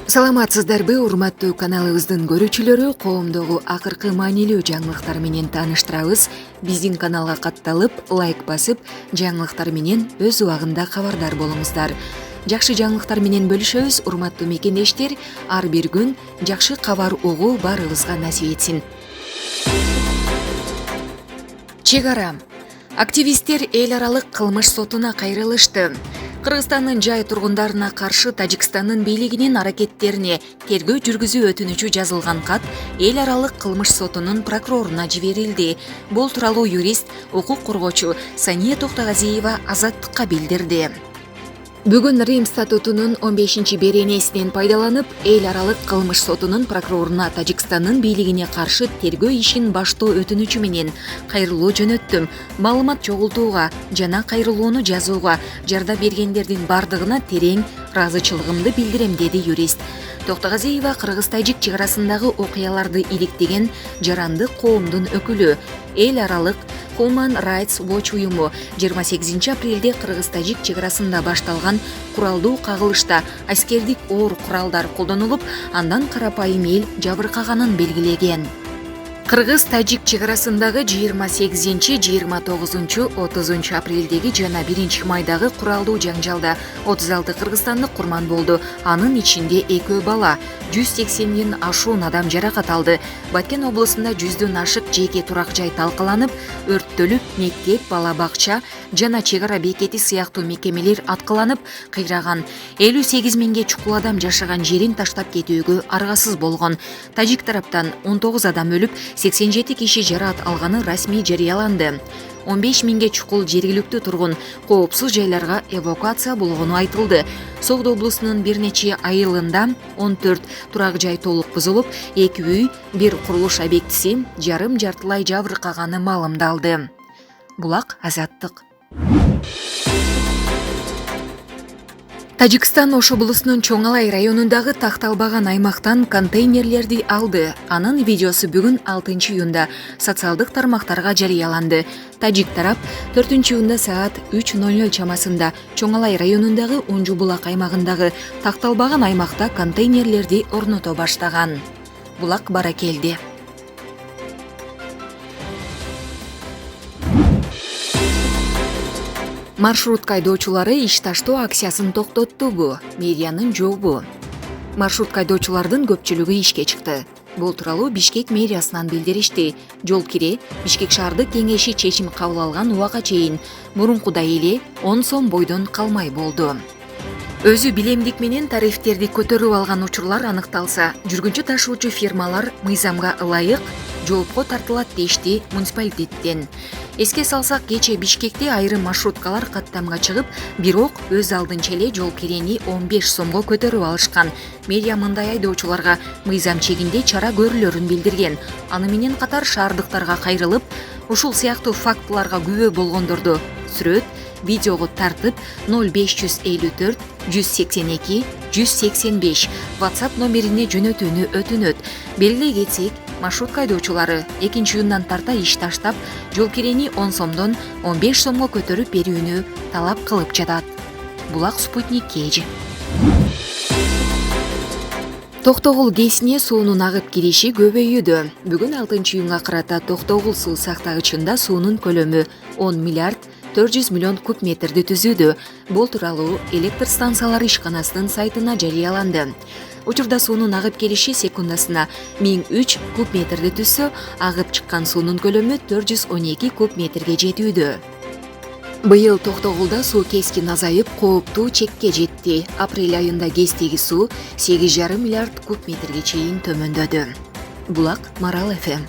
Саламатсыздарбы, урматтуу каналыбыздын көрүүчүлөрү, коомдогу акыркы маанилүү жаңылыктар менен тааныштырабыз. Биздин каналга катталып, лайк басып, жаңылыктар менен өз убагында кабардар болуңуздар. Жакшы жаңылыктар менен бөлүшөбүз, урматтуу мекендештер. Ар бир күн жакшы кабар угуу баарыбызга насип этсин. Чек ара. Активисттер эл аралык кылмыш сотуна кайрылышты. Кыргызстандын жай тургундарына каршы Тажикстандын бийлигинин аракеттерине тергөө жүргүзүү өтүнүчү жазылган кат эл аралык кылмыш сотунун прокуроруна жиберилди. Бул тууралуу юрист, укук коргоочу Сания Токтогазиева Азаттыкка билдирди. Бүгүн Рим статутунун 15-беренесинен пайдаланып, эл аралык кылмыш сотунун прокуроруна Тажикстандын бийлигине каршы тергөө ишин баштоо өтүнүчү менен кайрылуу жөнөттүм. Маалымат чогултууга жана кайрылууну жазууга жардам бергендердин бардыгына терең ыраазычылыгымды билдирем, деди юрист. Токтогазиева кыргыз-тажик чек арасындагы окуяларды иликтеген жаранды коомдун өкүлү. Эл аралык Human Rights Watch уюму 28 апрелде кыргыз-тажик чек арасында башталган куралдуу кагылышта аскердик оор куралдар колдонулуп, андан карапайым эл жабыркаганын белгилеген. Кыргыз-тажик чек арасындагы 28, 29, 30 апрелдеги жана 1 майдагы куралдуу жаңжалда 36 кыргызстандык курман болду. Анын ичинде 2 бала, 180ден ашуун адам жаракат алды. Баткен облусунда 100дөн ашык жеке турак жай талкаланып, өрттөлүп, мектеп, бала бакча жана чек ара бекети сыяктуу мекемелер аткыланып, кыйраган. 58 миңге чукул адам жашаган жерин таштап кетүүгө аргасыз болгон. Тажик тараптан 19 адам өлүп, 87 киши жараат алганы расмий жарыяланды. 15 миңге чукул жергиликтүү тургун коопсуз жайларга эвакуация болгону айтылды. Согдо облусунун бир нече айылында 14 турак жай толук бузулуп, 2 үй, 1 курулуш объектиси жарым-жартылай жабыркаганы маалымдалды. Булак Азаттык. Тажикстан Ош облусунун Чоңалай районундагы такталбаган аймактан контейнерлерди алды. Анын видеосу бүгүн 6 июнда социалдык тармактарга жарыяланды. Тажик тарап 4 июнда саат 3:00 чамасында Чоңалай районундагы Унжу булак аймагындагы такталбаган аймакта контейнерлерди орното баштаган. Булак бара келди. Маршрутка айдоочулары иш таштоо акциясын токтоттубу? Мэриянын жообу. Маршрутка айдоочулардын көпчүлүгү ишке чыкты. Бул тууралуу Бишкек мэриясынан билдиришти. Жол кире Бишкек шаардык кеңеши чечим кабыл алган убага чейин мурункудай эле 10 сом бойдон калмай болду. Өзү билемдик менен тарифтерди көтөрүп алган учурлар аныкталса, жүргүнчү ташуучу фирмалар мыйзамга ылайык жоопко тартылат дешти муниципалитеттен. Эске салсак, кечээ Бишкекте айрым маршруткалар каттамга чыгып, бирок өз алдынча эле жол кирени 15 сомго көтөрүп алышкан. Мэрия мындай айдоочуларга мыйзам чегинде чара көрүлөрүн билдирген. Аны менен катар шаардыктарга кайрылып, ушул сыяктуу фактыларга күбө болгондорду сүрөт, видеого тартып 0554 182 185 WhatsApp номерине жөнөтүүнү өтүнөт. Белгилей кетсек, маршрутка айдоочулары 2 июндан тарта иш таштап, жол кирени 10 сомдон 15 сомго көтөрүп берүүнү талап кылып жатат. Булак Спутник Кеж. Токтогул КЭСине суунун агып кириши көбөйүүдө. Бүгүн 6 июнга карата Токтогул суу сактагычында суунун көлөмү 10 миллиард 400 миллион куб метрди түзүүдө. Бул тууралуу электр станциялары ишканасынын сайтына жарыяланды. Учурда суунун агып келиши секундасына 1003 куб метрди түзсө, агып чыккан суунун көлөмү 412 куб метрге жетүүдө. Быйыл Токтогулда суу кескин азайып, кооптуу чекке жетти. Апрель айында КЭСтеги суу 8,5 миллиард куб метрге чейин төмөндөдү. Булак Марал ФМ.